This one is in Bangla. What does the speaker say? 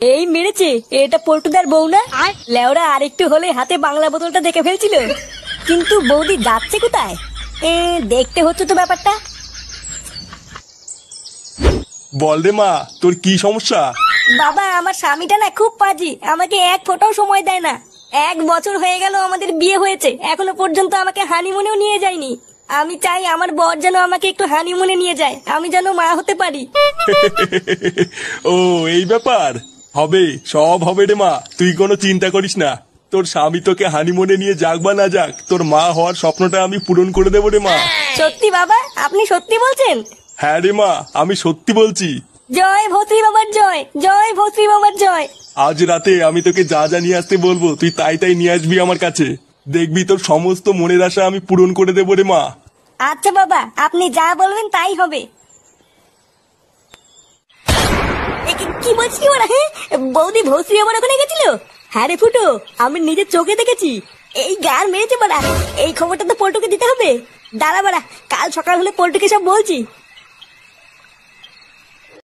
এই মেরেছে, এটা পল্টুদার বউ না? লেওরা আরেকটু হলে হাতে বাংলা বোতলটা দেখে ফেলছিল। কিন্তু বৌদি যাচ্ছে কোথায়? দেখতে হচ্ছে তো ব্যাপারটা। বল রে মা, তোর কি সমস্যা? বাবা, আমার স্বামীটা না খুব পাজি, আমাকে এক ফোঁটাও সময় দেয় না। 1 বছর হয়ে গেল আমাদের বিয়ে হয়েছে, এখনো পর্যন্ত আমাকে হানিমুনেও নিয়ে যায়নি। আমি চাই আমার বর যেন আমাকে একটু হানিমুনে নিয়ে যায়, আমি যেন মা হতে পারি। ও এই ব্যাপার। হবে, সব হবে রে মা, তুই কোনো চিন্তা করিস না। তোর স্বামী তোকে হানিমুনে নিয়ে যাক বা না যাক, তোর মা হওয়ার স্বপ্নটা আমি পূরণ করে দেবো রে মা। সত্যি বাবা? আপনি সত্যি বলছেন? হ্যাঁ রে মা, আমি সত্যি বলছি। জয় ভৌত্রী বাবার জয়, জয় ভৌত্রী বাবার জয়। আজ রাতে আমি তোকে যা যা নিয়ে আসতে বলবো তুই তাই তাই নিয়ে আসবি আমার কাছে। দেখবি তোর সমস্ত মনের আশা আমি পূরণ করে দেবো রে মা। আচ্ছা বাবা, আপনি যা বলবেন তাই হবে। কি বলছি ওরা? হ্যাঁ, বৌদি ভৌত্রী আমার ওখানে গেছিল। হ্যাঁ রে ফুটো, আমি নিজের চোখে দেখেছি। এই গার মেরেছে বাড়া, এই খবরটা তো পল্টুকে দিতে হবে। দাঁড়া বাড়া, কাল সকাল হলে পল্টুকে সব বলছি।